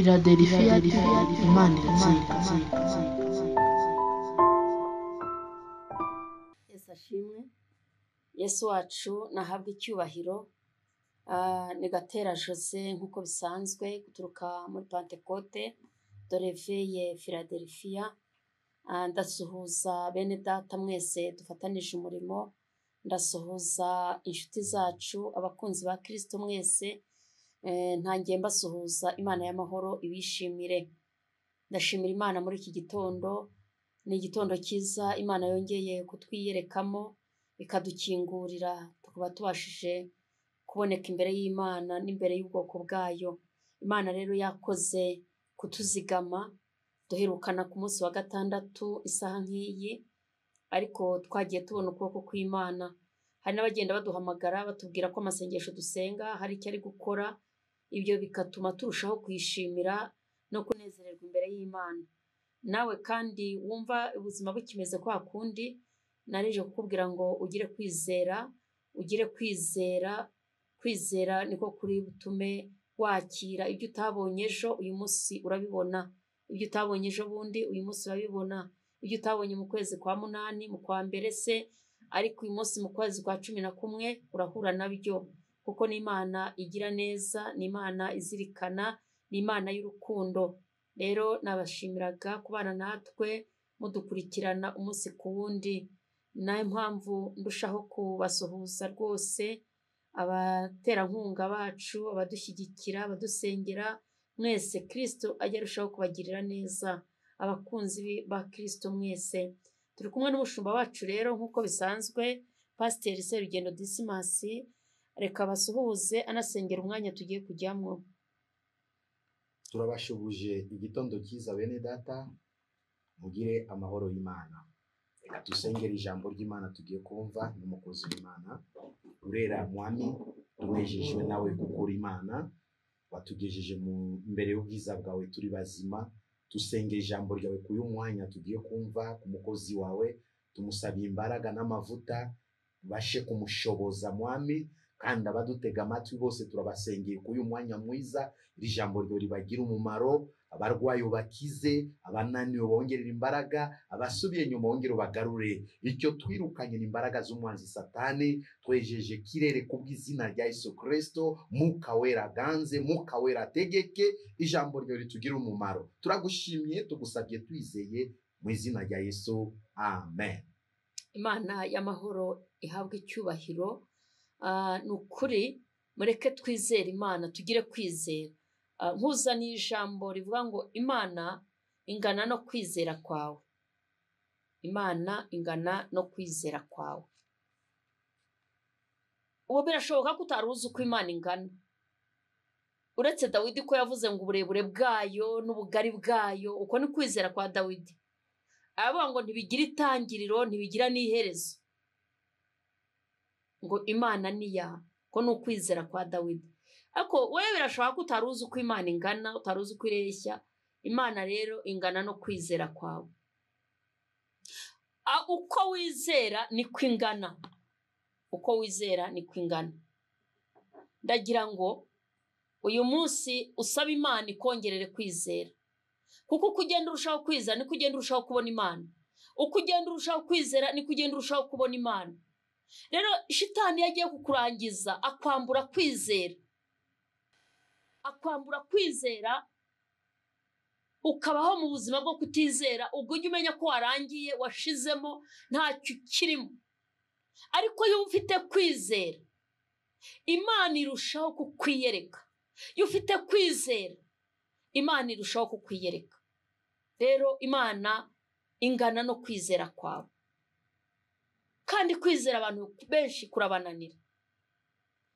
Philadelphia Imana iratsinda. Yesu ashimwe. Yesu wacu nahabwe icyubahiro. Ni Gatera Jose nk'uko bisanzwe guturuka muri Pentecote de Réveil Philadelphia. Ndasuhuza bene data mwese dufatanije umurimo. Ndasuhuza inshuti zacu abakunzi ba Kristo mwese. Ntangiye mbasuhuza Imana y'amahoro ibishimire. Ndashimira Imana muri iki gitondo. Ni igitondo cyiza Imana yongeye kutwiyerekamo ikadukingurira tukaba tubashije kuboneka imbere y'Imana n'imbere y'ubwoko bwayo. Imana rero yakoze kutuzigama duherukana ku munsi wa gatandatu isaha nk'iyi, ariko twagiye tubona ukuboko kw'Imana. Hari n'abagenda baduhamagara batubwira ko amasengesho dusenga hari icyo ari gukora, ibyo bikatuma turushaho kwishimira no kunezererwa imbere y'Imana. Nawe kandi wumva ubuzima bukimeze kwa kundi, narije kukubwira ngo ugire kwizera, ugire kwizera. Kwizera niko kuri butume wakira ibyo utabonye ejo uyu munsi urabibona, ibyo utabonye ejo bundi uyu munsi urabibona, ibyo utabonye mu kwezi kwa munani, mu kwa mbere se, ariko uyu munsi mu kwezi kwa 11 urahura nabyo, kuko ni Imana igira neza, ni Imana izirikana, ni Imana y'urukundo. Rero nabashimiraga kubana natwe mudukurikirana umunsi ku wundi. Nayo mpamvu ndushaho kubasuhuza rwose, abaterankunga bacu, abadushyigikira, abadusengera mwese. Kristo ajya arushaho kubagirira neza, abakunzi ba Kristo mwese. Turi kumwe n'umushumba wacu rero nk'uko bisanzwe, Pasiteri Serugendo Dismas. Reka basuhuze anasengera umwanya tugiye kujyamwo. Turabashubuje igitondo cyiza bene data, mugire amahoro y'Imana. Reka dusengere ijambo ry'Imana tugiye kumva n'umukozi w'Imana. Urera mwami, tunejejwe nawe gukora Imana, watugejeje mu mbere y'ubwiza bwawe turi bazima. Tusengera ijambo ryawe kuyu mwanya tugiye kumva ku mukozi wawe, tumusabye imbaraga n'amavuta bashe kumushoboza mwami, kandi abadutega amatwi bose turabasengeye kuyu mwanya mwiza, iri jambo ryo ribagira umumaro, abarwayi bakize, abananiwe bongerera imbaraga, abasubiye nyuma bongere bagarure. Icyo twirukanye n'imbaraga z'umwanzi Satani, twejeje kirere kubw'izina rya Yesu Kristo. Muka wera ganze, muka wera tegeke, ijambo ryo ritugira umumaro. Turagushimye, tugusabye twizeye mu izina rya Yesu, amen. Imana y'amahoro ihabwe icyubahiro. Nukuri mureke twizere Imana, tugire kwizera. Nkuza ni ijambo rivuga ngo Imana ingana no kwizera kwawe. Imana ingana no kwizera kwawe. Ubu birashoboka ko utaruzi uko Imana ingana. Uretse Dawidi ko yavuze ngo uburebure bwayo n'ubugari bwayo, uko ni kwizera kwa Dawidi. Aravuga ngo ntibigira itangiriro, ntibigira n'iherezo. Ngo Imana niya, ko ni ukwizera kwa Dawidi. Ariko wewe birashoboka ko utaruzi uko Imana ingana, utaruzi uko ireshya. Imana rero ingana no kwizera kwawe. Uko wizera niko ingana. Uko wizera niko ingana. Ndagira ngo uyu munsi usaba Imana ikongerere kwizera. Kuko uko ugenda urushaho kwizera niko ugenda urushaho kubona Imana. Uko ugenda urushaho kwizera niko ugenda urushaho kubona Imana. Rero shitani yagiye kukurangiza akwambura kwizera. Akwambura kwizera ukabaho mu buzima bwo kutizera, ubwo ujye umenya ko warangiye, washizemo, ntacyo kirimo. Ariko iyo ufite kwizera, Imana irushaho kukwiyereka. Iyo ufite kwizera, Imana irushaho kukwiyereka. Rero Imana ingana no kwizera kwawe. Kandi kwizera abantu benshi kurabananira.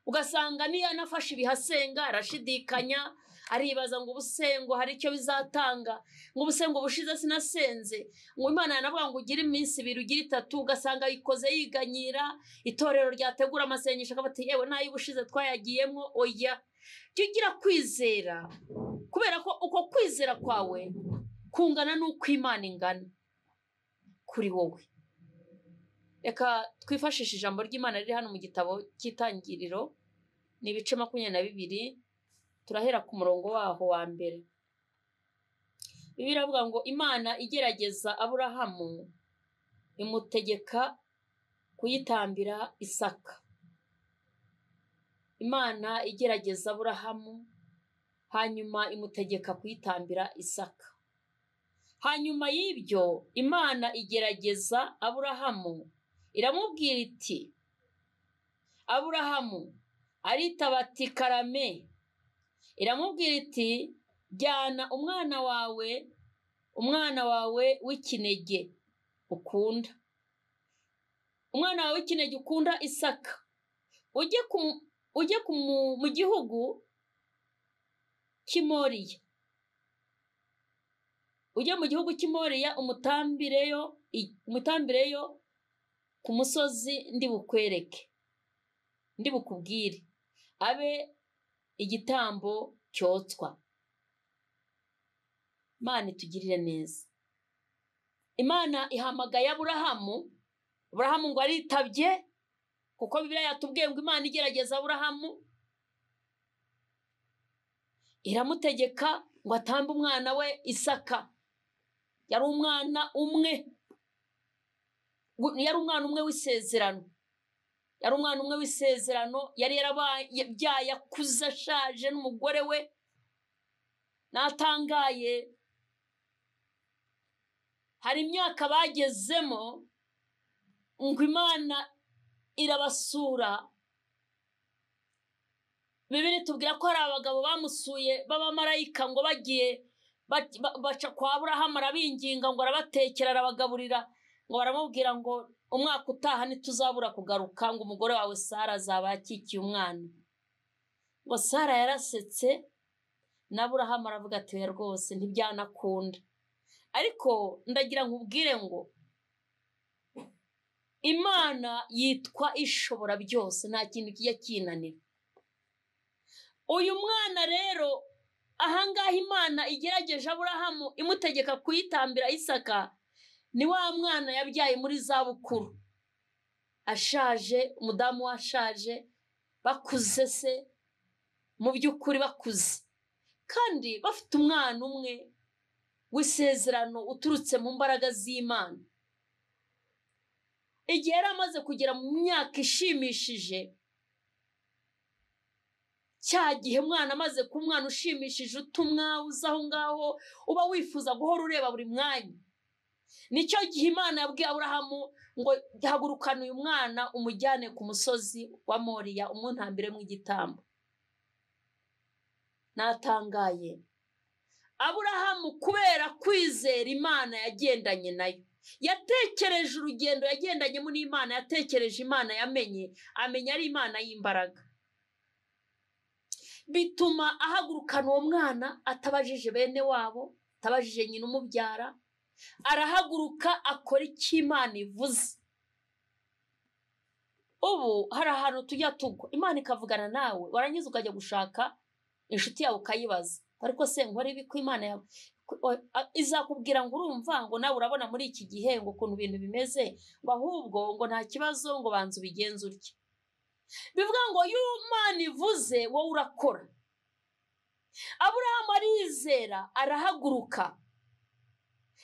Ugasanga niyo anafashe ibihasenga arashidikanya, aribaza ngo ubusengo hari icyo bizatanga, ngo ubusengo bushize sinasenze, ngo Imana yanavuga ngo ugire iminsi 2 ugire 3, ugasanga yikoze yiganyira. Itorero ryategura amasengesho akabati yewe nayo ubushize twayagiyemo. Oya, jya ugira kwizera, kubera ko uko kwizera kwawe kungana n'uko Imana ingana kuri wowe. Reka twifashishe ijambo ry'Imana riri hano mu gitabo cy'Itangiriro, ni ibice 22, turahera ku murongo waho wa mbere. Bibiliya iravuga ngo Imana igerageza Aburahamu imutegeka kuyitambira Isaka. Imana igerageza Aburahamu hanyuma imutegeka kuyitambira Isaka. Hanyuma y'ibyo Imana igerageza Aburahamu iramubwira iti, Aburahamu aritaba ati karame. Iramubwira iti, jyana umwana wawe w'ikinege ukunda, umwana wawe w'ikinege ukunda Isaka, ujye mu gihugu cy'Imoriya, umutambireyo ku musozi ndi bukubwire, abe igitambo cyotswa. Imana itugirire neza. Imana ihamagaye Aburahamu ngo aritabye, kuko Bibiliya yatubwiye ngo Imana igerageza Aburahamu, iramutegeka ngo atambe umwana we Isaka. Yari umwana umwe w'isezerano, yari yarabyaye akuze ashaje n'umugore we. Natangaye, hari imyaka bagezemo ngo Imana irabasura. Bibiliya tubwira ko hari abagabo bamusuye b'abamarayika ngo bagiye baca kwa Aburahamu, arabinginga ngo arabatekera, arabagaburira, ngo baramubwira ngo umwaka utaha ntituzabura kugaruka, ngo umugore wawe Sara azaba yakikiye umwana. Ngo Sara yarasetse, na Aburahamu aravuga ati oya rwose ntibyanakunda. Ariko ndagira nkubwire ngo Imana yitwa ishobora byose, nta kintu kijya kinanira. Uyu mwana rero ahangaha Imana igerageje Aburahamu imutegeka kuyitambira Isaka, ni wa mwana yabyaye muri zabukuru, ashaje, umudamu washaje, bakuze se, mu by'ukuri bakuze, kandi bafite umwana umwe w'isezerano uturutse mu mbaraga z'Imana. Igihe yari amaze kugera mu myaka ishimishije, cya gihe mwana amaze kuba umwana ushimishije, utumwa uza aho ngaho uba wifuza guhora ureba buri mwanya, nicyo gihe Imana yabwiye Aburahamu ngo hagurukana uyu mwana umujyane ku musozi wa Moriya, umuntambiremo igitambo. Natangaye, Aburahamu kubera kwizera Imana yagendanye nayo, yatekereje urugendo yagendanyemo n'Imana, yatekereje Imana yamenye, amenya ari Imana y'imbaraga, bituma ahagurukana uwo mwana atabajije bene wabo, atabajije nyina umubyara, arahaguruka akora icyo Imana ivuze. Ubu hari ahantu tujya tugwa, Imana ikavugana nawe, warangiza ukajya gushaka inshuti yawe ukayibaza, ariko se nkora ibi ko Imana yawe izakubwira ngo urumva, ngo nawe urabona muri iki gihe ngo ukuntu ibintu bimeze, ngo ahubwo ngo nta kibazo, ngo banza ubigenze utya. Bivuga ngo iyo Imana ivuze wowe urakora. Aburahamu arizera, arahaguruka,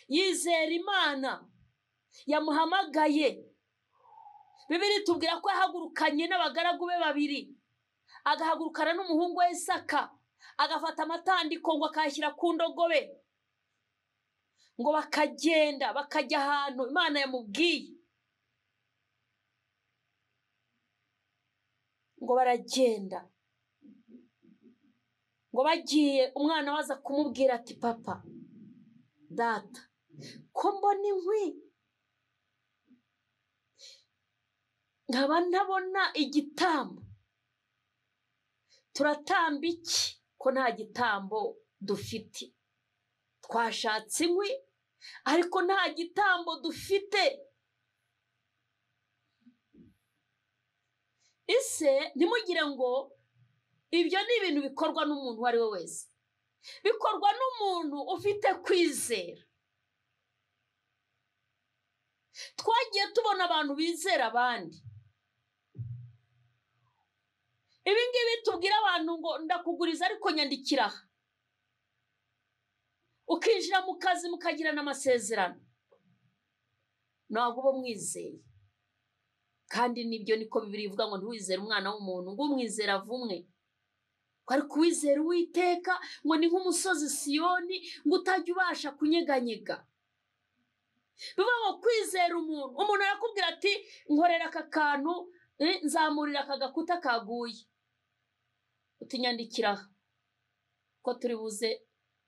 yizera Imana yamuhamagaye. Bibiliya itubwira ko yahagurukanye n'abagaragu be babiri, agahagurukana n'umuhungu we Isaka, agafata amatandiko ngo akayashyira ku ndogobe, ngo bakagenda bakajya ahantu Imana yamubwiye. Ngo baragenda, ngo bagiye, umwana waza kumubwira ati papa, data, ko mbona inkwi nkaba ntabona igitambo, turatamba iki ko nta gitambo dufite? Twashatse inkwi ariko nta gitambo dufite. Ese ntimugire ngo ibyo ni ibintu bikorwa n'umuntu uwo ari we wese, bikorwa n'umuntu ufite kwizera. Twagiye tubona abantu bizera abandi. Ibi ngibi tubwira abantu ngo ndakuguriza ariko nyandikira aha. ukinjira mu kazi mukagirana amasezerano, ntabwo uba mwizeye. Kandi nibyo niko Bibiliya ivuga ngo ntiwizere umwana w'umuntu, ngo umwizera avumwe. Ariko uwizera Uwiteka ngo ni nk'umusozi Siyoni, ngo utajya ubasha kunyeganyega. Bivuga ngo kwizera umuntu arakubwira ati nkorera aka kantu, nzamurira aka gakuta kaguye, utinyandikira ko turi buze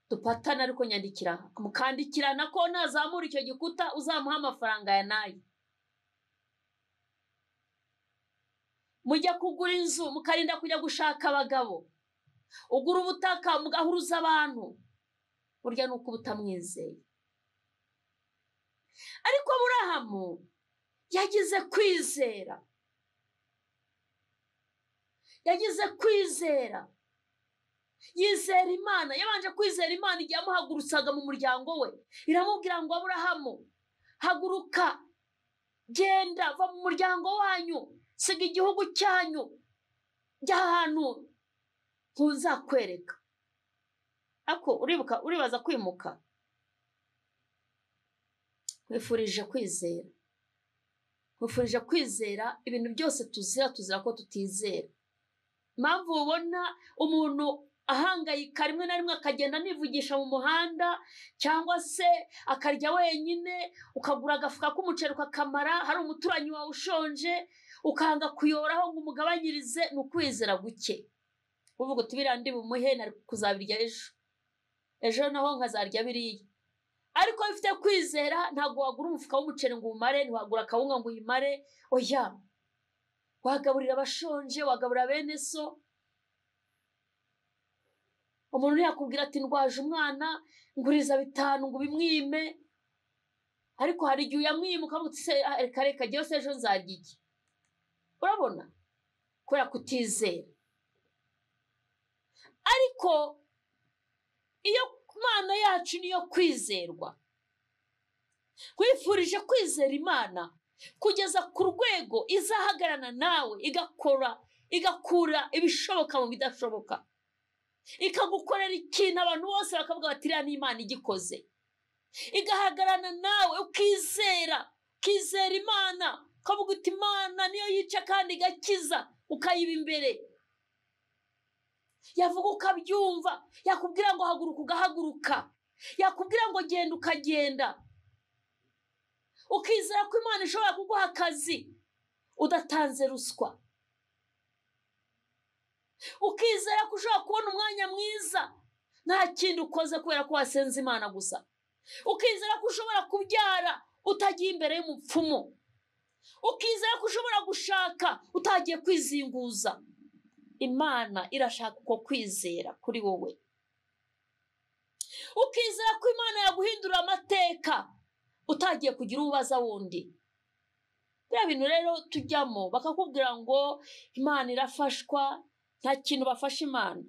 dupatana, ariko nyandikira mukandikirana ko nazamura icyo gikuta uzamuha amafaranga ya nayo. Mujya kugura inzu mukarinda kujya gushaka abagabo, ugura ubutaka mugahuruza abantu, burya nuko ubutamwizeye. Ariko Aburahamu yagize kwizera, yizera Imana. Yabanje kwizera Imana igihe amuhagurutsaga mu muryango we, iramubwira ngo Aburahamu haguruka, genda va mu muryango wanyu, siga igihugu cyanyu, jya ahantu ntuzakwereka. Ariko uribaza kwimuka? Nkwifurije kwizera ibintu byose tuzira ko tutizera. Impamvu ubona umuntu ahangayika rimwe na rimwe akagenda nivugisha mu muhanda, cyangwa se akarya wenyine, ukagura agafuka k'umuceri ukakamara, hari umuturanyi wawe ushonje ukanga kuyoraho ngo umugabanyirize, ni ukwizera guke. Uvuga uti biriya ndi bumuhe nari kuzabirya ejo naho nkazarya biriya. Ariko bifite kwizera ntabwo wagura umufuka w'umuceri ngo umare, ntiwagura akawunga ngo uyimare. Oya, wagaburira abashonje, wagaburira bene so. Umuntu yakubwira ati ndwaje umwana, nguriza 5 ngo bimwime, ariko hari igihe uyamwima ukavuga uti se reka jyewe se ejo nzarya iki. Urabona, kubera kutizera. Ariko iyo Imana yacu niyo kwizerwa. Kwifurije kwizera Imana kugeza ku rwego izahagarana nawe, igakura ibishoboka mu bidashoboka, ikagukorera ikintu abantu bose bakavuga bati iriya ni Imana igikoze. Igahagarana nawe ukizera Imana, ukavuga uti Imana niyo yica kandi igakiza, ukayiba imbere. Yavuga ukabyumva, yakubwira ngo haguruka ugahaguruka, yakubwira ngo genda ukagenda. Ukizera ko Imana ishobora kuguha akazi udatanze ruswa. Ukizera ko ushobora kubona umwanya mwiza nta kindi ukoze kubera ko wasenze Imana gusa. Ukizera ko ushobora kubyara utagiye imbere y'umupfumu. Ukizera ko ushobora gushaka utagiye kwizinguza. Imana irashaka uko kwizera kuri wowe. Ukizera ko Imana yaguhindura amateka utagiye kugira ubaza wundi. Bya bintu rero tujyamo bakakubwira ngo Imana irafashwa, nta kintu bafasha Imana.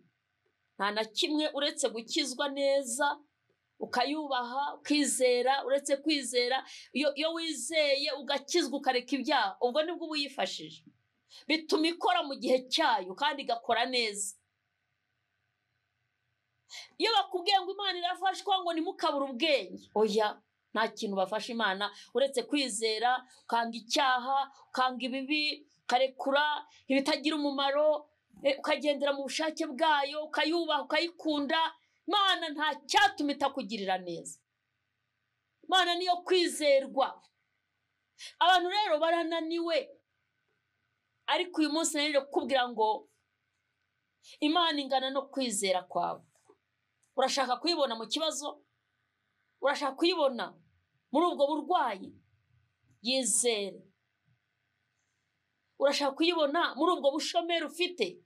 Nta na kimwe uretse gukizwa neza, ukayubaha, ukizera. Uretse kwizera, iyo wizeye ugakizwa ukareka ibyaha, ubwo nibwo uyifashije. Bituma ikora mu gihe cyayo kandi igakora neza. Iyo bakubwiye ngo Imana irafashwa ngo nimukabura ubwenge, oya, nta kintu bafasha Imana uretse kwizera, ukanga icyaha, ukanga ibibi, ukarekura ibitagira umumaro, ukagendera mu bushake bwayo, ukayubaha, ukayikunda. Imana nta cyatuma itakugirira neza. Imana niyo kwizerwa. Abantu rero barananiwe, ariko uyu munsi nari kukubwira ngo Imana ingana no kwizera kwawe. Urashaka kuyibona mu kibazo? Urashaka kuyibona muri ubwo burwayi? Yizere. Urashaka kuyibona muri ubwo bushomeri ufite?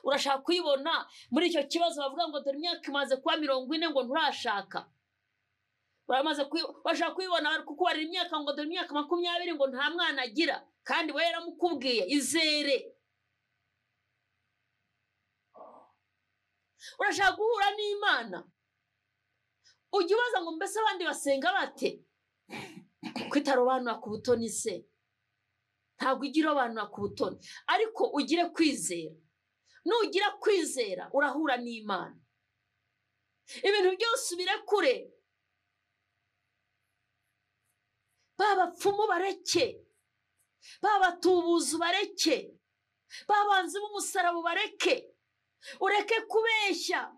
Urashaka kuyibona muri icyo kibazo bavuga ngo dore imyaka imaze kuba 40 ngo nturashaka? Urashaka kuyibona kuko wari imyaka ngo dore imyaka 20 ngo nta mwana agira, kandi we yaramukubwiye? Izere. Urashaka guhura n'Imana? Ujye ubaza ngo mbese abandi basenga bate? Kwitarobanura ku butoni se? Ntabwo ugira abantu ku butoni, ariko ugire kwizera. Nugira kwizera urahura n'Imana. ibintu byose ubirekure, babapfumu bareke, babatubuzi bareke, babanzi b'umusaraba bareke, ureke kubeshya,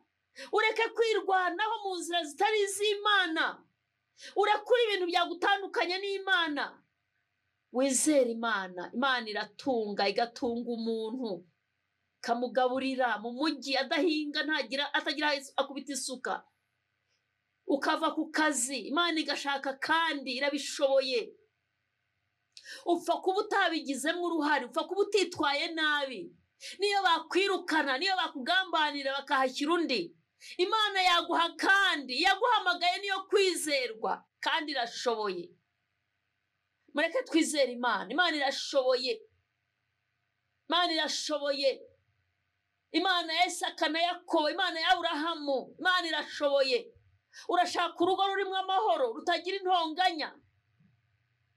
ureke kwirwanaho mu nzira zitari iz'Imana, urakura ibintu byagutandukanya n'Imana, wizere Imana. Imana iratunga, igatunga umuntu, kamugaburira mu mujyi adahinga, atagira akubita isuka, ukava ku kazi, Imana igashaka kandi irabishoboye. Upfa kuba utabigizemo uruhare, upfa kuba utitwaye nabi, niyo bakwirukana, niyo bakugambanira bakahashyira undi, Imana yaguha kandi, yaguhamagaye niyo kwizerwa kandi irashoboye. Mureke twizere Imana. Imana irashoboye, Imana irashoboye, Imana ya Isaka na Yakobo, Imana ya Aburahamu, Imana irashoboye. Urashaka urugo rurimo amahoro rutagira intonganya,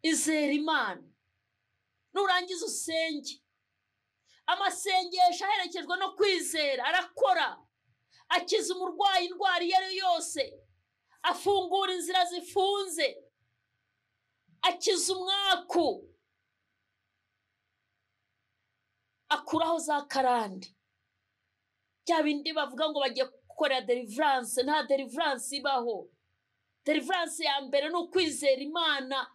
izere Imana. Nurangiza usenge, amasengesho aherekejwe no kwizera arakora, akiza umurwayi indwara iyo ari yose, afungura inzira zifunze, akiza umwaku, akuraho za karande. Bya bindi bavuga ngo bagiye gukora deliverance, nta deliverance ibaho. Deliverance ya mbere ni ukwizera Imana,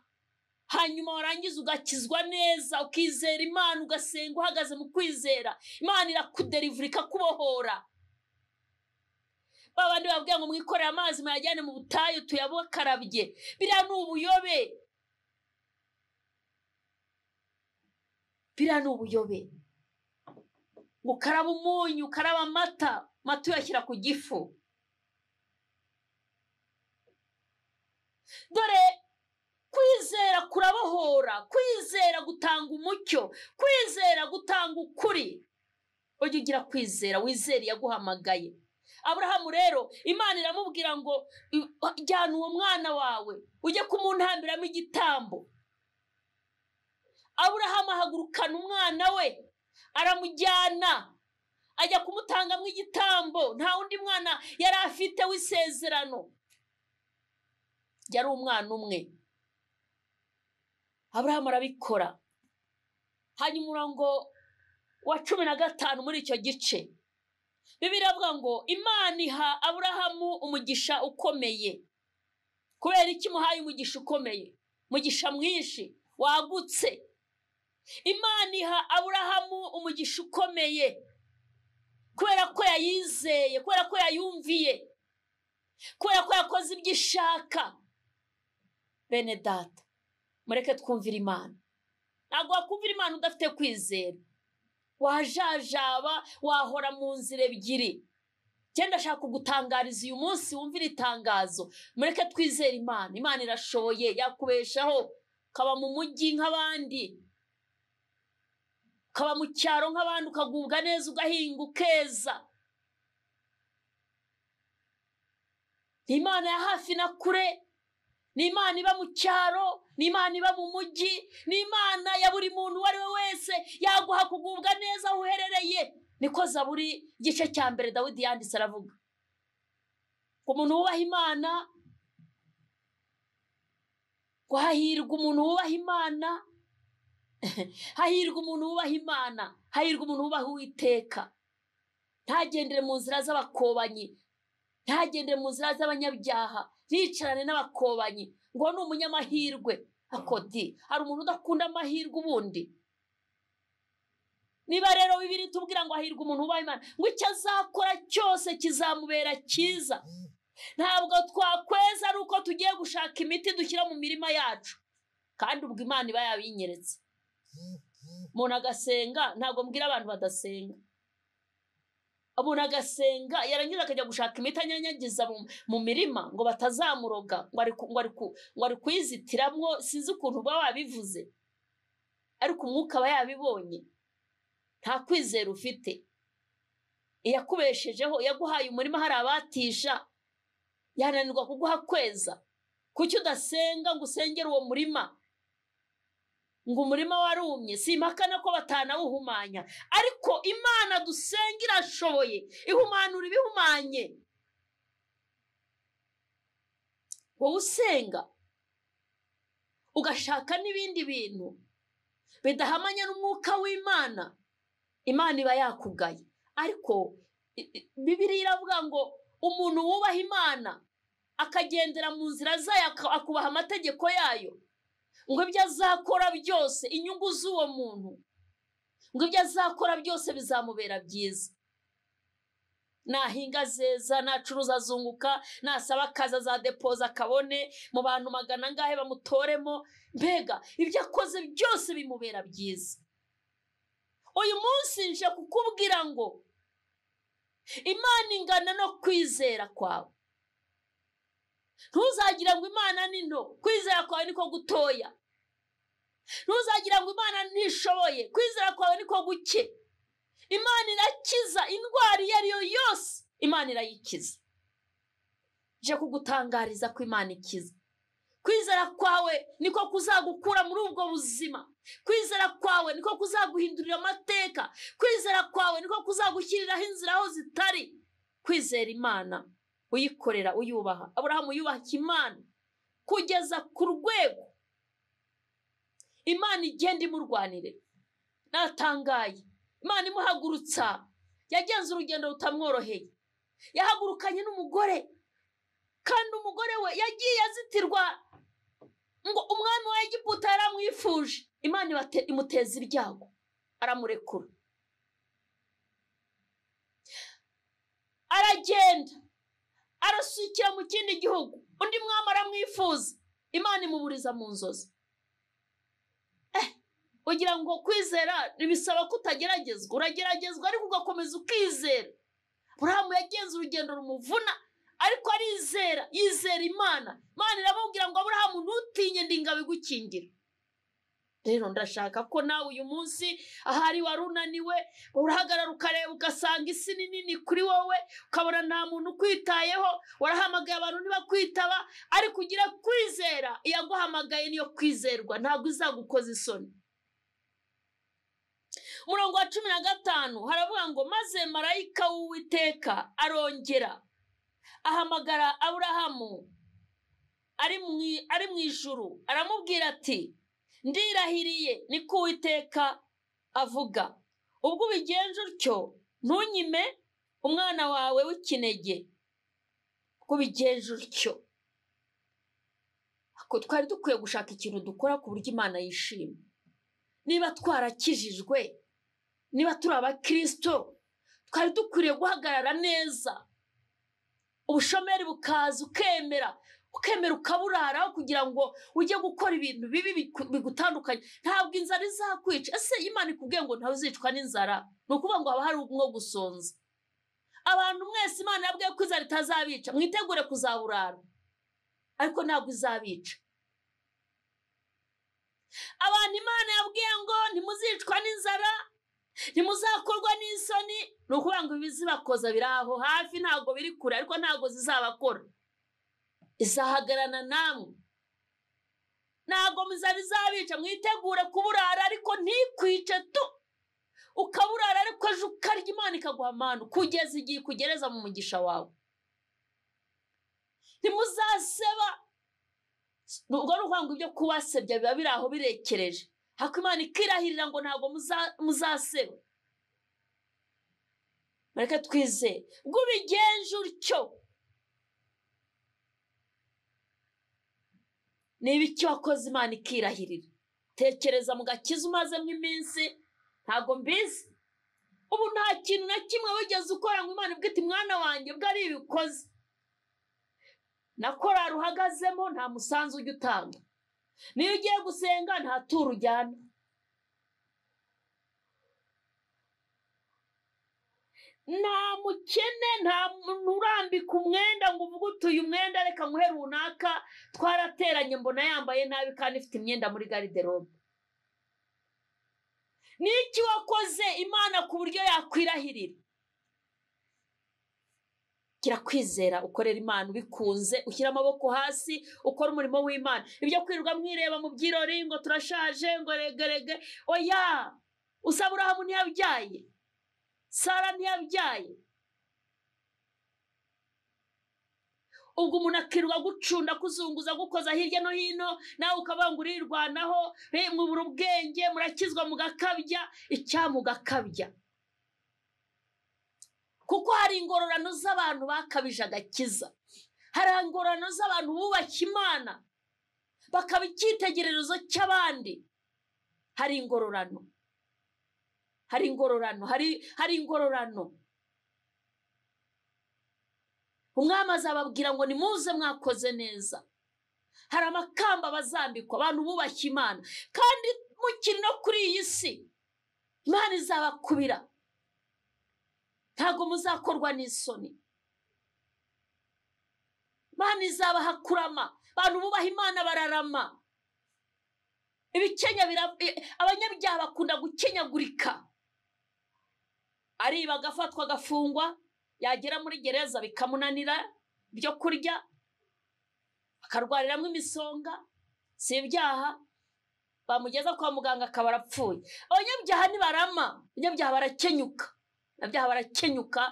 hanyuma warangiza ugakizwa neza, ukizera Imana, ugasenga uhagaze mu kwizera, Imana irakudelivura ikakubohora. Babandi bavuga ngo mwikorere amazi muyajyane mu butayu tuyabakarabye, biriya ni ubuyobe, biriya ni ubuyobe. Ukaraba umunyu, ukaraba amata uyashyira ku gifu. Dore kwizera kurabohora, kwizera gutanga umucyo, kwizera gutanga ukuri. Ujye ugira kwizera, wizere yaguhamagaye. Aburahamu rero Imana iramubwira ngo jyana uwo mwana wawe ujye kumuntambiramo igitambo. Aburahamu ahagurukana umwana we, aramujyana ajya kumutangamo igitambo. Nta wundi mwana yari afite w'isezerano, yari umwana umwe. Aburahamu arabikora. Hanyuma umurongo wa 15 muri icyo gice Bibiliya avuga ngo Imana iha Aburahamu umugisha ukomeye. Kubera iki muhaye umugisha ukomeye? Umugisha mwinshi wagutse. Imana iha Aburahamu umugisha ukomeye kubera ko yayizeye, kubera ko yayumviye, kubera ko yakoze ibyo ishaka. Bene data, mureke twumvira Imana. Ntabwo wakumvira Imana udafite kwizera. Wajajaba, wahora mu nzira ebyiri. Cyenda shaka kugutangariza uyu munsi, wumvira itangazo. Mureke twizere Imana. Imana irashoboye, yakubeshaho. Kaba mu mujyi nk'abandi, kaba mu cyaro nk'abandi, ukagubwa neza, ugahinga ukeza. Ni Imana ya hafi na kure, ni Imana iba mu cyaro, ni Imana iba mu mujyi, ni Imana ya buri muntu uwo ari we wese, yaguha kugubwa neza aho uherereye. Niko Zaburi igice cya mbere Dawidi yanditse aravuga ko umuntu wubaha Imana, ko hahirwa umuntu wubaha Imana, hahirwa umuntu wubaha Imana, hahirwa umuntu wubaha Uwiteka. Ntagendere mu nzira z'abakobanyi, ntagendere mu nzira z'abanyabyaha, yicarane n'abakobanyi ngo ni umunyamahirwe. Akodi hari umuntu udakunda amahirwe ubundi? Niba rero Bibiliya itubwira ngo hahirwa umuntu wubaha Imana, ngo icyo azakora cyose kizamubera cyiza. Ntabwo twakweza ari uko tugiye gushaka imiti dushyira mu mirima yacu, kandi ubwo Imana iba yabinyeretse. Umuntu agasenga, ntabwo mbwira abantu badasenga. Umuntu agasenga yarangiza akajya gushaka imiti anyanyagiza mu mirima ngo batazamuroga, ngo ari kuyizitiramwo. Sinzi ukuntu uba wabivuze, ariko umwuka aba yabibonye. Nta kwizera ufite. Iyakubeshejeho, yaguhaye umurima, hari abatisha, yananirwa kuguha kweza. Kuki udasenga ngo usengere uwo murima? Ngo umurima warumye, simpakana ko batanawuhumanya, ariko Imana dusenga irashoboye ihumanura ibihumanye. wowe usenga ugashaka n'ibindi bintu bidahamanya n'umwuka w'Imana, Imana iba yakugaye. Ariko Bibiliya iravuga ngo umuntu wubaha Imana akagendera mu nzira zayo akubaha amategeko yayo, ngo ibyo azakora byose, inyungu z'uwo muntu, ngo ibyo azakora byose bizamubera byiza. Nahinga zeza, nacuruza azunguka, nasaba akazi azadepoza akabone, mu bantu magana ngahe bamutoremo, mbega ibyo akoze byose bimubera byiza. Uyu munsi nje kukubwira ngo Imana ingana no kwizera kwawe. Ntuzagira ngo Imana ni nto, kwizera kwawe niko gutoya. Ntuzagira ngo Imana ntishoboye, kwizera kwawe niko guke. Imana irakiza indwara iyo ari yo yose, Imana irayikiza. Je kugutangariza ko Imana ikiza. Kwizera kwawe niko kuzagukura muri ubwo buzima. Kwizera kwawe niko kuzaguhindurira amateka. Kwizera kwawe niko kuzagushyiriraho inzira aho zitari. Kwizera Imana uyikorera uyubaha. Aburahamu yubaha Imana kugeza ku rwego Imana igenda imurwanire. Natangaye, Imana imuhagurutsa, yagenze urugendo rutamworoheye. Yahagurukanye n'umugore, kandi umugore we yagiye azitirwa ngo umwami wa Egiputa yaramwifuje. Imana imuteza ibyago, aramurekura. Aragenda arasukira mu kindi gihugu, undi mwami aramwifuza, Imana imuburiza mu nzozi. Ugira ngo kwizera bisaba kutageragezwa, urageragezwa ariko ugakomeza ukizera. Aburahamu yagenze urugendo rumuvuna, ariko arizera, yizera Imana. Imana iramubwira ngo Aburahamu ntutinye, ndi ingabo igukingira. Rero ndashaka ko nawe uyu munsi ahari warunaniwe, urahagarara ukareba ugasanga isi ni nini kuri wowe, ukabona nta muntu ukwitayeho, warahamagaye abantu ntibakwitaba, ariko ugira kwizera. Iyaguhamagaye niyo kwizerwa, ntabwo izagukoza isoni. Umurongo wa 15 haravuga ngo maze marayika w'Uwiteka arongera ahamagara Aburahamu ari mu ijuru, aramubwira ati, ndirahiriye niko Uwiteka avuga, ubwo ubigenje utyo ntunyime umwana wawe w'ikinege. Ubwo ubigenje utyo. Ako twari dukwiye gushaka ikintu dukora ku buryo Imana yishima. Niba twarakijijwe, niba turi abakristo, twari dukwiriye guhagarara neza. Ubushomeri bukaza ukemera ukaburaraho kugira ngo ujye gukora ibintu bibi bigutandukanye. Ntabwo inzara izakwica. Ese Imana ikubwiye ngo ntawe uzicwa n'inzara? Ni ukuvuga ngo haba hari umwo gusonza. Abantu mwese Imana yabwiye ko inzara itazabica, mwitegure kuzaburara, ariko ntabwo izabica. Abantu Imana yabwiye ngo ntimuzicwa n'inzara, ntimuzakorwa n'isoni, ni ukuvuga ngo ibizibakoza biri aho hafi, ntabwo biri kure, ariko ntabwo zizabakora. Izahagarana namwe. Ntabwo inzara izabica, mwitegure kuburara ariko ntikwice tu. Ukaburara ariko ejo ukarya, Imana ikaguha amanu kugeza igihe kugereza mu mugisha wawe. Ntimuzaseba. Nubwo ruvuga ngo ibyo kubasebya biba biri aho birekereje, hako Imana ikirahirira ngo ntabwo muzaseba. Mareke twizere, ubwo ubigenje utyo, niba icyo wakoze Imana ikirahirira. Tekereza mu gakiza umazemo iminsi, ntabwo mbizi. Ubu nta kintu na kimwe wigeze ukora ngo Imana ibwite mwana wanjye bwari ibikoze. Na korari uhagazemo nta musanzu ujya utanga. Niyo ugiye gusenga nta turo ujyana. Nta mukene, nta urambika umwenda ngo uvuge utuye umwenda reka nkuhe runaka, twarateranye mbona yambaye nabi kandi ifite imyenda muri garderobe. Niki wakoze Imana ku buryo yakwirahirira? Gira kwizera, ukorera Imana ubikunze, ushyira amaboko hasi, ukora umurimo w'Imana. Ibyo kwirirwa mwireba mu byirori ngo turashaje ngo regerege, oya. Aburahamu ntiyabyaye, Sara ntiyabyaye. ubwo umuntu akirirwa gucunda kuzunguza gukoza hirya no hino nawe ukavuga ngo urirwanaho mubura ubwenge murakizwa mugakabya icyamugakabya kuko hari ingororano z'abantu bakabije agakiza hari ingororano z'abantu bubashye Imana bakaba icyitegererezo cy'abandi hari ingororano umwami azababwira ngo nimuze mwakoze neza hari amakamba bazambikwa abantu bubashye Imana kandi mukiri no kuri iyi si Imana izabakubira ntago muzakorwa n'isoni Imana izabaha kurama abantu bubaha Imana bararama ibikenya abanyabyaha bakunda gukenyagurika ariba agafatwa agafungwa yagera muri gereza bikamunanira byo kurya akarwariramwe imisonga si ibyaha bamugeza kwa muganga akaba arapfuye abanyabyaha nibarama abanyabyaha barakenyuka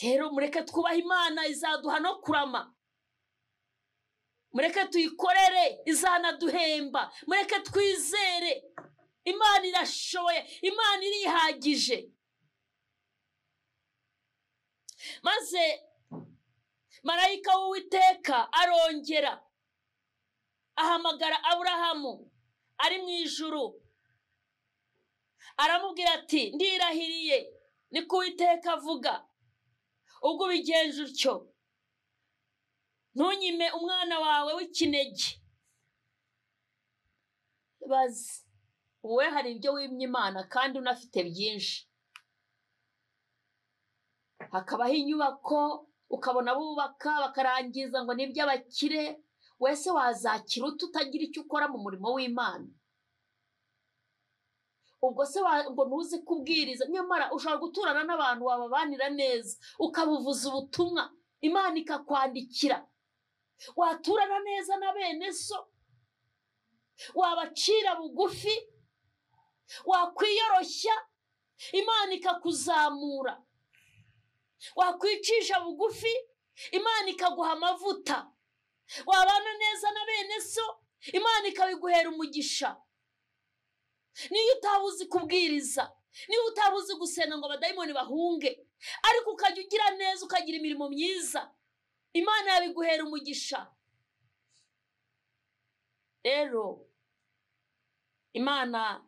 rero mureke twubaha Imana izaduha no kurama mureke tuyikorere izanaduhemba mureke twizere Imana irashoboye Imana irihagije maze marayika w'Uwiteka arongera ahamagara Aburahamu ari mu ijuru aramubwira ati ndirahiriye niko Uwiteka avuga ubwo ubigenje utyo ntunyime umwana wawe w'ikinege bazi wowe hari ibyo wimye Imana kandi unafite byinshi hakabaho inyubako ukabona bubaka bakarangiza ngo nibyo abakire wese wazakira utagira icyo ukora mu murimo w'Imana ubwo se ngo ntuzi kubwiriza nyamara ushobora guturana n'abantu wababanira neza ukabuvuza ubutumwa Imana ikakwandikira waturana neza na bene so wabacira bugufi wakwiyoroshya Imana ikakuzamura wakwicisha bugufi Imana ikaguha amavuta wabana neza na bene so Imana ikabiguhera umugisha niyo utabuzi kubwiriza niyo utabuzi gusenga ngo abadayimoni bahunge ariko ukajya ugira neza ukagira imirimo myiza Imana yabiguhera umugisha rero Imana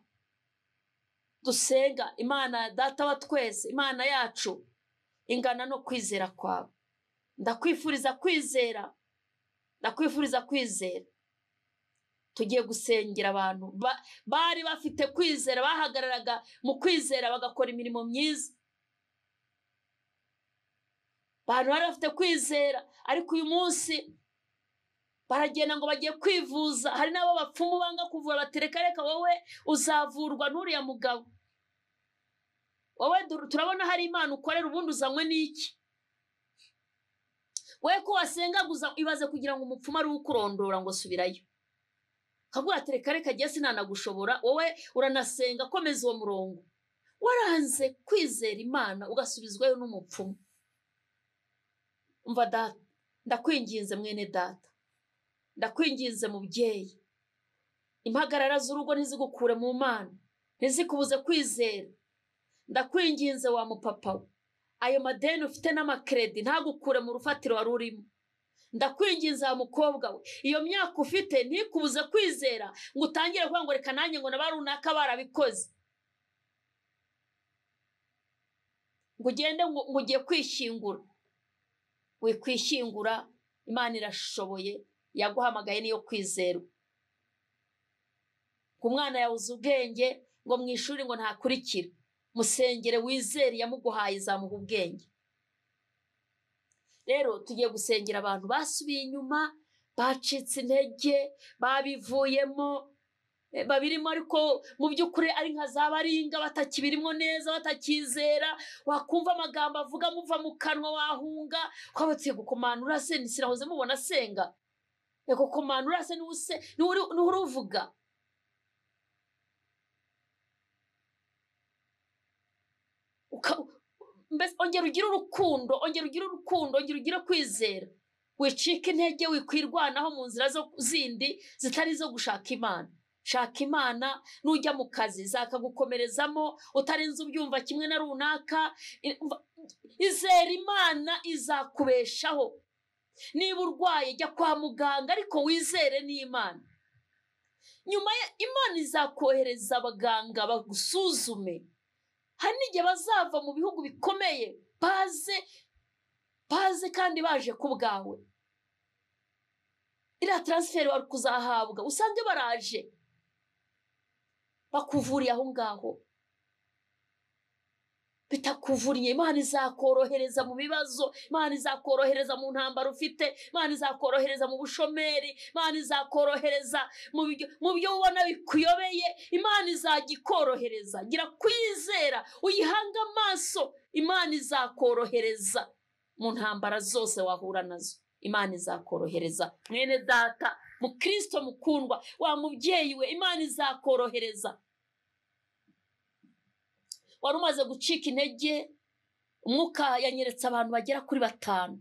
dusenga Imana data wa twese Imana yacu ingana no kwizera kwawe ndakwifuriza kwizera tugiye gusengera abantu bari bafite kwizera bahagararaga mu kwizera bagakora imirimo myiza abantu bari bafite kwizera ariko uyu munsi baragenda ngo bagiye kwivuza hari n'abo bapfumu banga kuvura batereka reka wowe uzavurwa n'uriya mugabo wowe turabona hari Imana ukorera ubundi uzanywe n'iki we ko wasengaguza ibaze kugira ngo umupfumu ari ukurondora ngo subirayo kaguha tereka reka giye sinanagushobora wowe uranasenga komeza uwo murongo waranze kwizera Imana ugasubizwayo n'umupfumu umva data ndakwinginze mwene data ndakwinginze mubyeyi impagarara z'urugo ntizigukure mu Mana ntizikubuze kwizera ndakwinginze wa mupapa we ayo madeni ufite n'amakredi ntagukure mu rufatiro wari urimo ndakwinginze wa mukobwa we iyo myaka ufite ntikubuze kwizera ngo utangire kuvuga ngo reka nanjye ngo nabarunaka barabikoze ngo ugende ngo ugiye kwishyingura wikwishyingura Imana irashoboye yaguhamagaye niyo kwizera ku mwana yabuze ubwenge ngo mu ishuri ngo ntakurikira musengere wizere yamuguhaye izamuha ubwenge rero tugiye gusengera abantu basubiye inyuma bacitse intege babivuyemo babirimo ariko mu by'ukuri ari nka zabaringa batakibirimo neza batakizera wakumva amagambo avuga muva mu kanwa wahunga kwabatse gukomanura se nisirahoze mubona senga yego komanura se n'uruvuga mbese ongera ugire urukundo, ongera ugire kwizera, wicika intege, wikwirwanaho mu nzira zindi zitari zo gushaka Imana. Shaka Imana, nujya mu kazi zakagukomerezamo utarinze ubyumva kimwe na runaka. Izera Imana izakubeshaho. Niba urwaye jya kwa muganga, ariko wizere n'Imana. Nyuma Imana izakohereza abaganga bagusuzume. Hari n'igihe bazava mu bihugu bikomeye baze kandi baje ku bwawe. Iriya transfer wari kuzahabwa usange baraje bakuvuriye aho ngaho, bitakuvuriye. Imana izakorohereza mu bibazo, Imana izakorohereza mu ntambara ufite, Imana izakorohereza mu bushomeri, Imana izakorohereza mu byo ubona bikuyobeye. Imana izagikorohereza. Gira kwizera, uyihanga amaso. Imana izakorohereza mu ntambara zose wahura nazo. Imana izakorohereza. Mwene data mu Kristo mukundwa, wa mubyeyi we, Imana izakorohereza. Wari umaze gucika intege, umwuka yanyeretse abantu bagera kuri 5.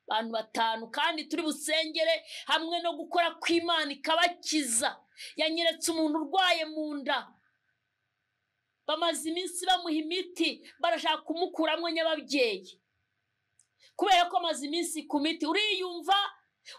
Abantu 5 kandi turi busengere hamwe no gukora kw'Imana ikabakiza. Yanyeretse umuntu urwaye mu nda, bamaze iminsi bamuha imiti, barashaka kumukuramo nyababyeyi. Kubera ko amaze iminsi ku miti, uriyumva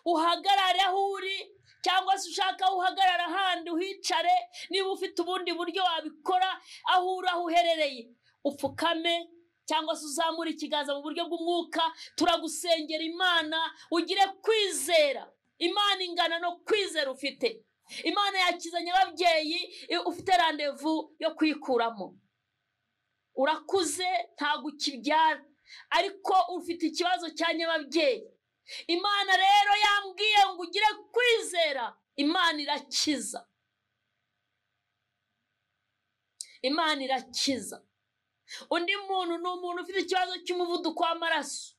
uhagarare aho uri, cyangwa se ushaka uhagarara ahandi uhicare. Niba ufite ubundi buryo wabikora, aho uri aho uherereye upfukame, cyangwa se uzamura ikiganza mu buryo bw'umwuka. Turagusengera Imana, ugire kwizera. Imana ingana no kwizera ufite. Imana yakizanye ababyeyi, ufite randevu yo kwikuramo. Urakuze ntago ukibyara, ariko ufite ikibazo cya nyababyeyi. Imana rero yambwiye ngo ugire kwizera. Imana irakiza. Imana irakiza. Undi muntu ni umuntu ufite ikibazo cy'umuvuduko w'amaraso,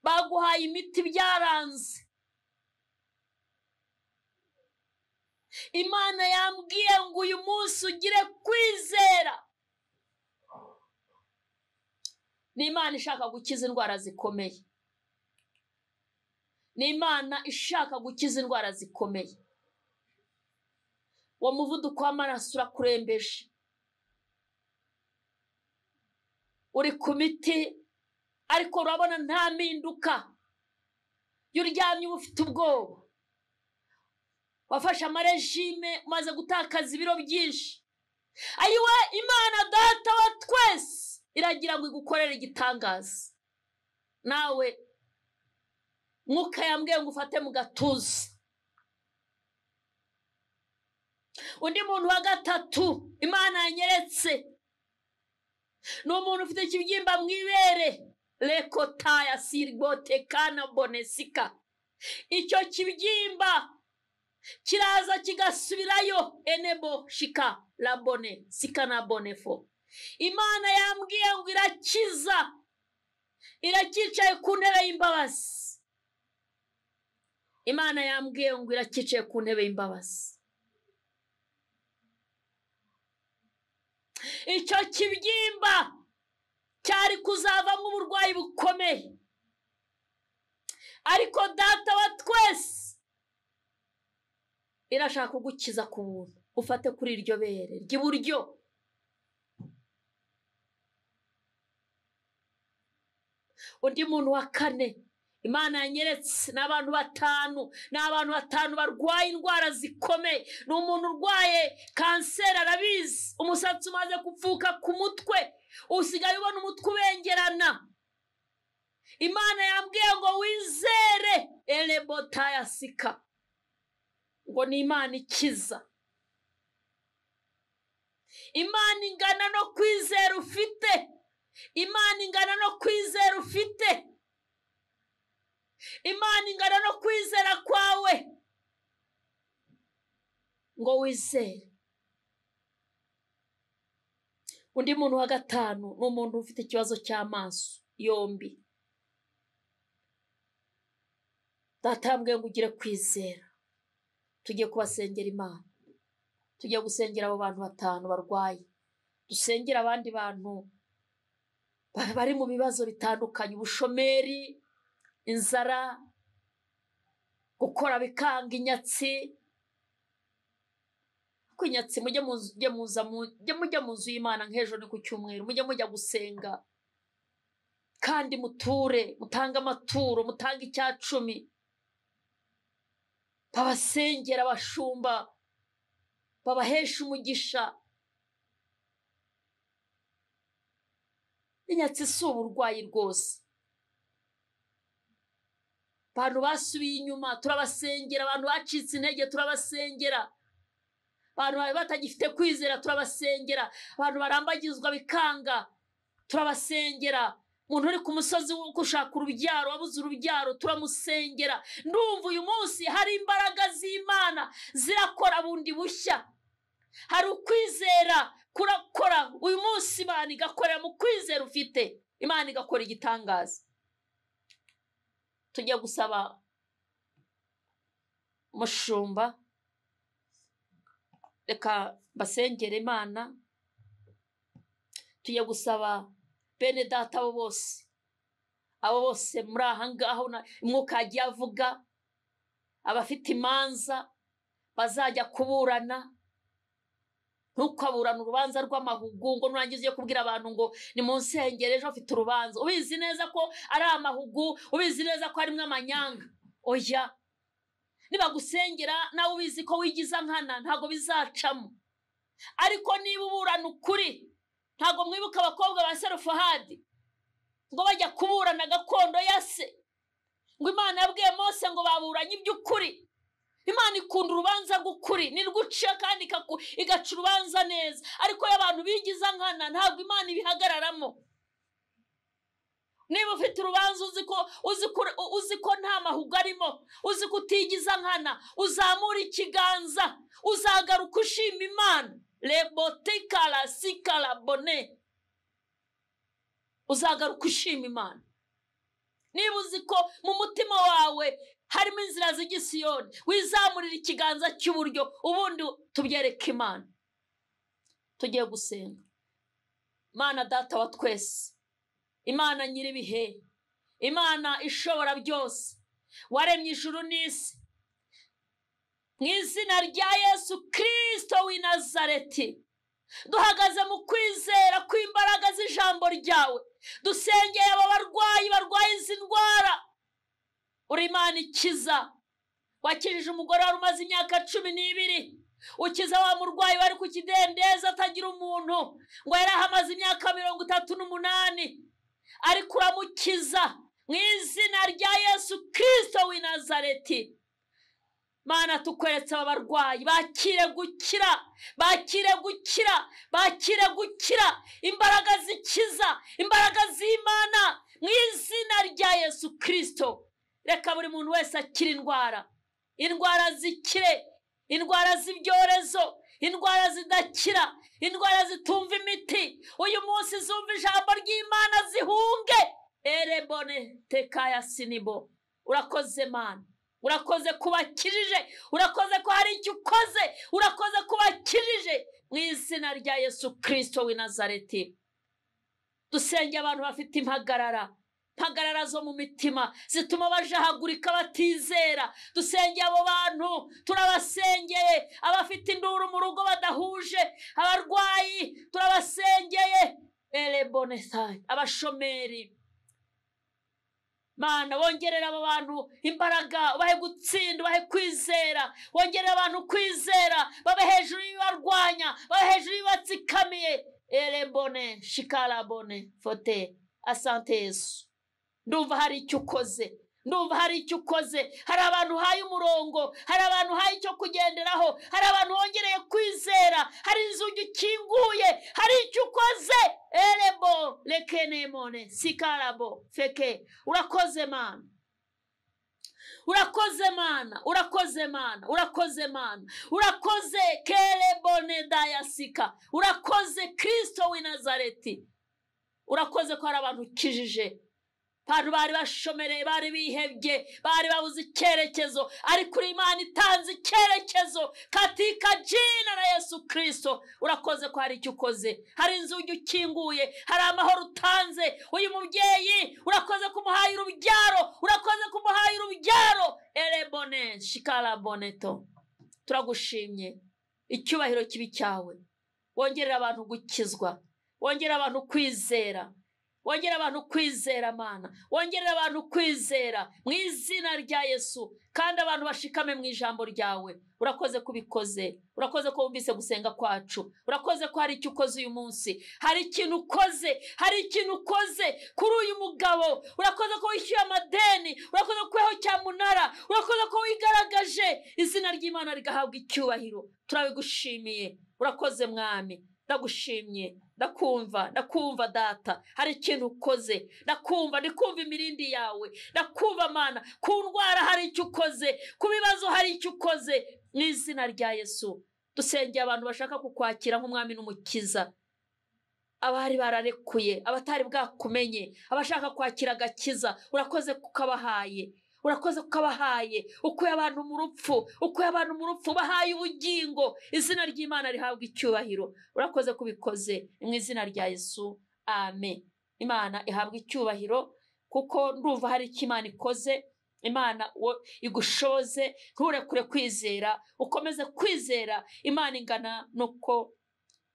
baguhaye imiti byaranze. Imana yambwiye ngo uyu munsi ugire kwizera. Ni Imana ishaka gukiza indwara zikomeye. Ni Imana ishaka gukiza indwara zikomeye. Wa muvuduko w'amaraso urakurembeje, uri ku miti ariko urabona nta mpinduka. Yuryamye ufite ubwoba, wafashe amarejime, umaze gutakaza ibiro byinshi. Ayiwe, Imana Data wa twese iragira ngo igukorere igitangaza. Nawe mwuka yambwiye ngo ufate mu gatuza. Undi muntu wa 3 Imana yanyeretse, ni umuntu ufite ikibyimba mu ibere, lekotaya siribote kana bonesika. Icyo kibyimba kiraza kigasubirayo, enebo shika labone sikana bonefo. Imana yambwiye ngo irakiza, irakicaye ku ntebe y'imbabazi. Imana yambwiye ngo irakicaye ku ntebe y'imbabazi. Icyo kibyimba cyari kuzavamo uburwayi bukomeye, ariko Data wa twese irashaka kugukiza ku buntu. Ufate kuri iryo bere ry'iburyo. Undi muntu wa 4 Imana yanyeretse, n'abantu 5 barwaye indwara zikomeye. Ni umuntu urwaye kanseri, arabizi, umusatsi umaze kupfuka ku mutwe, usigaye ubona umutwe ubengerana. Imana yambwiye ngo wizere, elebotaya sika, ngo ni Imana ikiza. Imana ingana no kwizera ufite. Imana ingana no kwizera ufite. Imana ingana no kwizera kwawe, ngo wizere. Undi muntu wa 5 ni umuntu ufite ikibazo cy'amaso yombi. Data yambwiye ngo ugire kwizera. Tugiye kubasengera Imana, tugiye gusengera abo bantu 5 barwaye. dusengera abandi bantu bari mu bibazo bitandukanye, ubushomeri, inzara, gukora bikanga, inyatsi. Kwinyatsi mujye mu nzu y'Imana nk'ejo ni ku cyumweru, mujye mujya gusenga kandi muture, mutange amaturo, mutange icyacumi, babasengera abashumba, babahesha umugisha. Inyatsi si uburwayi rwose. Abantu basubiye inyuma turabasengera, abantu bacitse intege turabasengera, abantu batagifite kwizera turabasengera, abantu barambagizwa bikanga turabasengera, umuntu uri ku musozi wo gushaka urubyaro, wabuze urubyaro, turamusengera. Ndumva uyu munsi hari imbaraga z'Imana zirakora bundi bushya. Hari ukwizera kurakora uyu munsi, Imana igakorera mu kwizera ufite, Imana igakora igitangaza. Tujya gusaba mushumba, reka basengere Imana. Tujya gusaba bene data abo bose muri aha ngaho umwuka yagiye avuga, abafite imanza bazajya kuburana. Ntukaburana urubanza rw'amahugu ngo nurangize kubwira abantu ngo ni mu nsengero ejo afite urubanza, ubizi neza ko ari amahugu, ubizi neza ko harimo amanyanga. Oya, nibagusengera nawe ubizi ko wigiza nkana ntago bizacamo. Ariko niba uburana ukuri, ntago mwibuka abakobwa ba Serofahadi ngo bajya kuburana gakondo ya se, ngo Imana yabwiye Mose ngo baburanye iby'ukuri. Imana ikunda urubanza rw'ukuri, nirwuciye kandi igaca urubanza neza. Ariko y'abantu bigiza nkana ntabwo Imana ibihagararamo. Niba ufite urubanza uzi ko nta mahugu arimo, uzi ko utigiza nkana, uzamura ikiganza, uzagaruka ushima Imana. Lebotekala sikala bone, uzagaruka ushima Imana. Niba uzi ko mu mutima wawe harimo inzira z'igisiyoni, wizamurira ikiganza cy'uburyo, ubundi tubyereke Imana. Tugiye gusenga. Imana data wa twese, Imana nyiribihe, Imana ishobora byose, waremye ijuru n'isi, mu izina rya Yesu Kristo w'i Nazareti, duhagaze mu kwizera kw'imbaraga z'ijambo ryawe, dusengeye aba barwayi barwaye izi ndwara. Uri Imana ikiza, wakijije umugore wari umaze imyaka 12, ukiza wa murwayi wari ku kidendezi atagira umuntu, ngo yari ahamaze imyaka 38, ariko uramukiza mu izina rya Yesu Kristo w'i Nazareti. Mana tukweretse aba barwayi, bakire gukira, bakire gukira, bakire gukira, imbaraga zikiza, imbaraga z'Imana mu izina rya Yesu Kristo. Reka buri muntu wese akira indwara zikire, indwara z'ibyorezo, indwara zidakira, indwara zitumva imiti. Uyu munsi zumva ijambo ry'Imana zihunge. Erebone tekaya sinibo. Urakoze Mana, urakoze kubakirije, urakoze ko hari icyo ukoze, urakoze kubakirije mu izina rya Yesu Kristo w'i Nazareti. Dusenge abantu bafite impagarara zo mu mitima zituma bajahagurika batizera. Dusenge abo bantu, turabasengeye. Abafite induru mu rugo badahuje, abarwayi turabasengeye. Elebonesai, abashomeri, Mana wongerera abo bantu imbaraga, ubahe gutsinda, ubahe kwizera. Wongerera abantu kwizera, babe hejuru y'ibarwanya, babe hejuru y'ibatsikamiye. Elebone shikarabone fote. Asante Yesu. Ndumva hari icyo ukoze, ndumva hari icyo ukoze. Hari abantu haye umurongo, hari abantu haye icyo kugenderaho, hari abantu wongereye kwizera, hari inzugi ukinguye, hari icyo ukoze. Elebo lekenemone sikarabo feke. Urakoze Mana, urakoze Mana, urakoze Mana, urakoze Mana, urakoze kelebone dayasika, urakoze Kristo w'i Nazareti. Urakoze ko hari abantu ukijije, abantu bari bashomereye, bari bihebye, bari babuze icyerekezo, ariko uri Imana itanze icyerekezo katika jina la Yesu Kristo. Urakoze ko hari icyo ukoze, hari inzugi ukinguye, hari amahoro utanze. Uyu mubyeyi urakoze kumuhaye urubyaro, urakoze kumuhaye urubyaro. Elebone shikala boneto. Turagushimye, icyubahiro kibi cyawe. Wongerera abantu gukizwa, wongerera abantu kwizera, wongerera abantu kwizera Mana, wongerera abantu kwizera mu izina rya Yesu, kandi abantu bashikame mu ijambo ryawe. Urakoze kubikoze, urakoze ko wumvise gusenga kwacu, urakoze ko hari icyo ukoze uyu munsi, hari ikintu ukoze, hari ikintu ukoze kuri uyu mugabo. Urakoze ko wishyuye amadeni, urakoze ko weho cyamunara, urakoze ko wigaragaje. Izina ry'Imana rigahabwa icyubahiro. Turabigushimiye, urakoze Mwami. Ndagushimye, ndakumva data, hari ikintu ukoze, ndikumva imirindi yawe, ndakumva Mana, ku ndwara hari icyo ukoze, ku bibazo hari icyo ukoze. Mu izina rya Yesu dusengeye abantu bashaka kukwakira nk'umwami n'umukiza, abari bararekuye, abatari bwakumenye, abashaka kwakira agakiza. Urakoze kukabahaye, urakoze kukabahaye, ukuye abantu mu rupfu, bahaye ubugingo. Izina ry'Imana rihabwa icyubahiro. Urakoze kubikoze mu izina rya Yesu, amen. Imana ihabwa icyubahiro, kuko ndumva hari icyo Imana ikoze. Imana igushoze, nturekure kwizera, ukomeze kwizera. Imana ingana nuko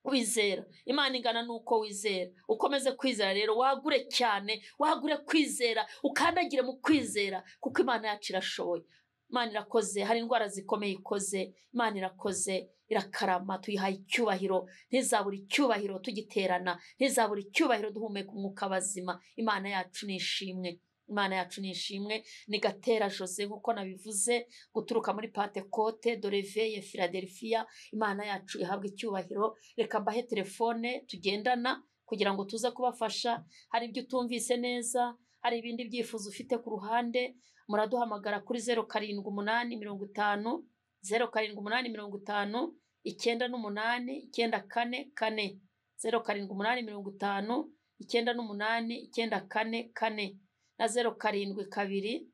wizera, Imana ingana nuko wizera. Ukomeze kwizera rero, wagure cyane, wagure kwizera, ukandagire mu kwizera, kuko Imana yacu irashoboye. Imana irakoze, hari indwara zikomeye ikoze. Imana irakoze, irakarama, tuyihaye icyubahiro. Ntizabura icyubahiro tugiterana, ntizabura icyubahiro duhumeka umwuka bazima. Imana yacu nishimwe, Imana yacu nishimwe. Ni Gatera Jose nkuko nabivuze, guturuka muri Pentecote de Réveil Philadelphia. Imana yacu ihabwa icyubahiro. Reka mbahe telefone tugendana kugira ngo tuze kubafasha. Hari ibyo utumvise neza, hari ibindi byifuzo ufite ku ruhande, muraduhamagara kuri 0785 0785 98 0785 98 na 0722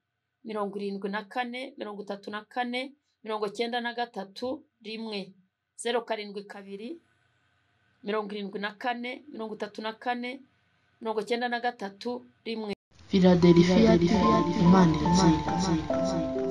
74 34 93 rimwe 0722 74 34 93 rimwe. Philadelphia, Imana iratsinda.